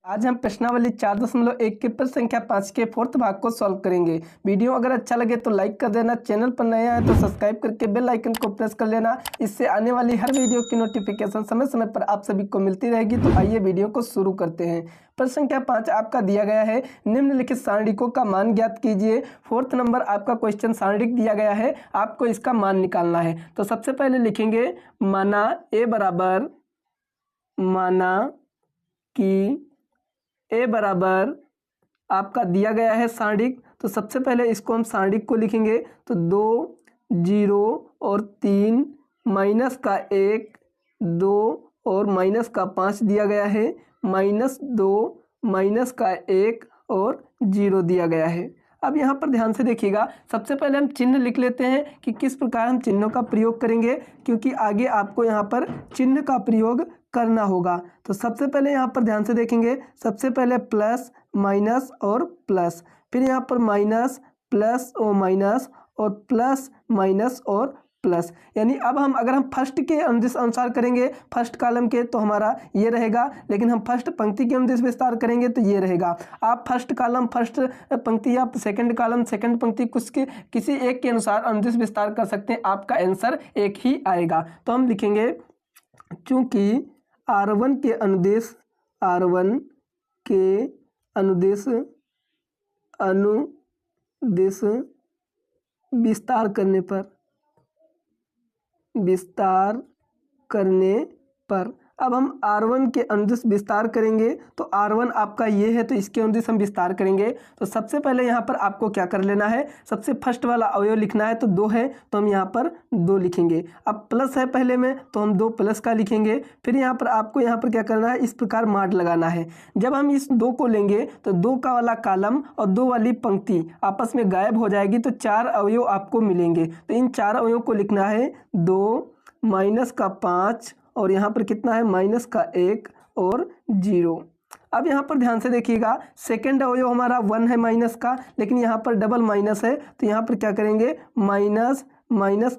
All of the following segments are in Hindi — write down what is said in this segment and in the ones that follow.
आज हम प्रश्नावली 4.1 के प्रश्न संख्या 5 के फोर्थ भाग को सॉल्व करेंगे। वीडियो अगर अच्छा लगे तो लाइक कर देना, चैनल पर नया है तो सब्सक्राइब करके बेल आइकन को प्रेस कर लेना। इससे आने वाली हर वीडियो की नोटिफिकेशन समय समय पर आप सभी को मिलती रहेगी। तो आइए वीडियो को शुरू करते हैं। प्रश्न संख्या 5 आपका दिया गया है, निम्नलिखित सारणिकों का मान ज्ञात कीजिए। फोर्थ नंबर आपका क्वेश्चन सारणिक दिया गया है, आपको इसका मान निकालना है। तो सबसे पहले लिखेंगे माना कि ए बराबर आपका दिया गया है सारणिक। तो सबसे पहले इसको हम सारणिक को लिखेंगे। तो 2 0 और 3 माइनस का 1 2 और माइनस का 5 दिया गया है, -2 माइनस का 1 और 0 दिया गया है। अब यहाँ पर ध्यान से देखिएगा, सबसे पहले हम चिन्ह लिख लेते हैं कि किस प्रकार हम चिन्हों का प्रयोग करेंगे, क्योंकि आगे आपको यहाँ पर चिन्ह का प्रयोग करना होगा। तो सबसे पहले यहाँ पर ध्यान से देखेंगे, सबसे पहले प्लस माइनस और प्लस, फिर यहाँ पर माइनस प्लस और माइनस और प्लस माइनस और प्लस। यानी अब हम अगर हम फर्स्ट के अनुदिश अनुसार करेंगे, फर्स्ट कॉलम के, तो हमारा ये रहेगा, लेकिन हम फर्स्ट पंक्ति के अनुदिश विस्तार करेंगे तो ये रहेगा। आप फर्स्ट कॉलम फर्स्ट पंक्ति या सेकंड कॉलम सेकंड पंक्ति कुछ के किसी एक के अनुसार अनुदिश विस्तार कर सकते हैं, आपका आंसर एक ही आएगा। तो हम लिखेंगे चूंकि R1 के अनुदेश विस्तार करने पर अब हम R1 के अनुदिश विस्तार करेंगे। तो R1 आपका ये है, तो इसके अनुदिश हम विस्तार करेंगे। तो सबसे पहले यहाँ पर आपको क्या कर लेना है, सबसे फर्स्ट वाला अवयव लिखना है। तो 2 है तो हम यहाँ पर 2 लिखेंगे। अब प्लस है पहले में तो हम 2 प्लस का लिखेंगे। फिर यहाँ पर आपको यहाँ पर क्या करना है, इस प्रकार मार्क लगाना है। जब हम इस 2 को लेंगे तो 2 का वाला कॉलम और 2 वाली पंक्ति आपस में गायब हो जाएगी, तो 4 अवयव आपको मिलेंगे। तो इन 4 अवयव को लिखना है 2 माइनस का 5 और यहाँ पर कितना है, माइनस का 1 और 0। अब यहाँ पर ध्यान से देखिएगा, सेकेंड अवयव हमारा 1 है माइनस का, लेकिन यहाँ पर डबल माइनस है, तो यहाँ पर क्या करेंगे, माइनस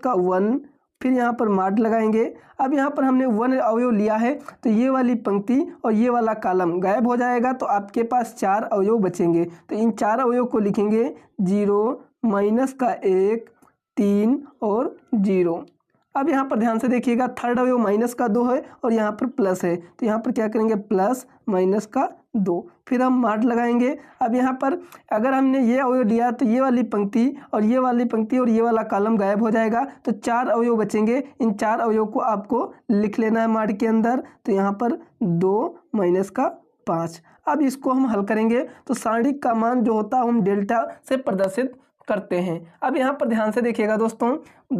का 1, फिर यहाँ पर मार्क लगाएंगे। अब यहाँ पर हमने 1 अवयव लिया है, तो ये वाली पंक्ति और ये वाला कॉलम गायब हो जाएगा, तो आपके पास 4 अवयव बचेंगे। तो इन 4 अवयव को लिखेंगे 0 माइनस का 1 3 और 0। अब यहाँ पर ध्यान से देखिएगा, थर्ड अवयव माइनस का 2 है और यहाँ पर प्लस है, तो यहाँ पर क्या करेंगे, प्लस माइनस का 2, फिर हम मार्क लगाएंगे। अब यहाँ पर अगर हमने ये अवयव लिया तो ये वाली पंक्ति और ये वाली पंक्ति और ये वाला कॉलम गायब हो जाएगा, तो 4 अवयव बचेंगे। इन 4 अवयव को आपको लिख लेना है मार्क के अंदर। तो यहाँ पर 2 माइनस का 5। अब इसको हम हल करेंगे तो सारणिक का मान जो होता है हम डेल्टा से प्रदर्शित करते हैं। अब यहाँ पर ध्यान से देखिएगा दोस्तों,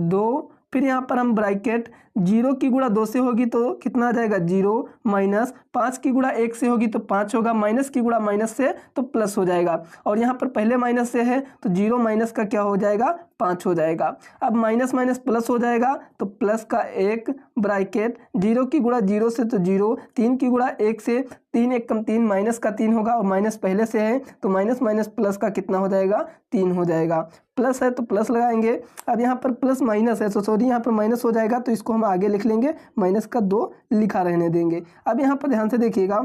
2, फिर यहाँ पर हम ब्रैकेट 0 की गुणा 2 से होगी तो कितना आ जाएगा, 0 माइनस 5 की गुणा 1 से होगी तो 5 होगा, माइनस की गुणा माइनस से तो प्लस हो जाएगा। और यहाँ पर पहले माइनस से है तो 0 माइनस का क्या हो जाएगा, 5 हो जाएगा। अब माइनस माइनस प्लस हो जाएगा, तो प्लस का 1 ब्रैकेट 0 की गुणा 0 से तो 0, 3 की गुणा 1 से 3 1 कम 3 माइनस का 3 होगा, और माइनस पहले से है तो माइनस माइनस प्लस का कितना हो जाएगा, 3 हो जाएगा। प्लस है तो प्लस लगाएंगे। अब यहाँ पर प्लस माइनस है, तो सॉरी यहाँ पर माइनस हो जाएगा, तो इसको हम आगे लिख लेंगे, माइनस का 2 लिखा रहने देंगे। अब यहाँ पर ध्यान से देखिएगा,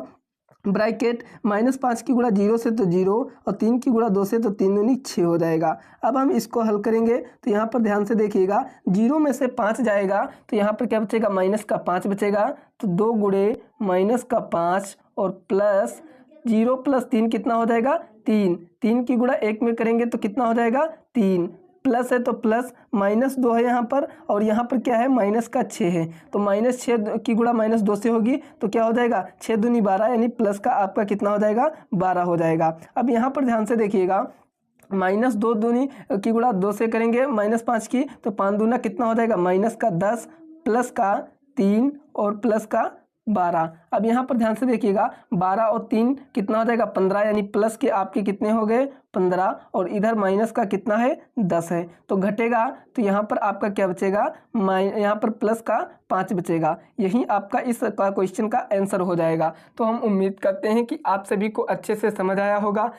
ब्रैकेट -5 की गुणा 0 से तो 0 और 3 की गुणा 2 से तो 3 दूनी 6 हो जाएगा। अब हम इसको हल करेंगे तो यहाँ पर ध्यान से देखिएगा, 0 में से 5 जाएगा तो यहाँ पर क्या बचेगा, माइनस का 5 बचेगा। तो 2 गुणे माइनस का 5 और प्लस 0 प्लस 3 कितना हो जाएगा, 3, 3 की गुणा 1 में करेंगे तो कितना हो जाएगा, 3, प्लस है तो प्लस -2 है यहाँ पर, और यहाँ पर क्या है, माइनस का 6 है, तो -6 की गुणा -2 से होगी तो क्या हो जाएगा, 6 दूनी 12, यानी प्लस का आपका कितना हो जाएगा, 12 हो जाएगा। अब यहाँ पर ध्यान से देखिएगा, -2 दूनी की गुणा 2 से करेंगे -5 की, तो 5 दूना कितना हो जाएगा, माइनस का 10 प्लस का 3 और प्लस का 12। अब यहाँ पर ध्यान से देखिएगा, 12 और 3 कितना हो जाएगा, 15, यानी प्लस के आपके कितने हो गए, 15, और इधर माइनस का कितना है, 10 है, तो घटेगा तो यहाँ पर आपका क्या बचेगा, यहाँ पर प्लस का 5 बचेगा। यही आपका इस क्वेश्चन का आंसर हो जाएगा। तो हम उम्मीद करते हैं कि आप सभी को अच्छे से समझ आया होगा।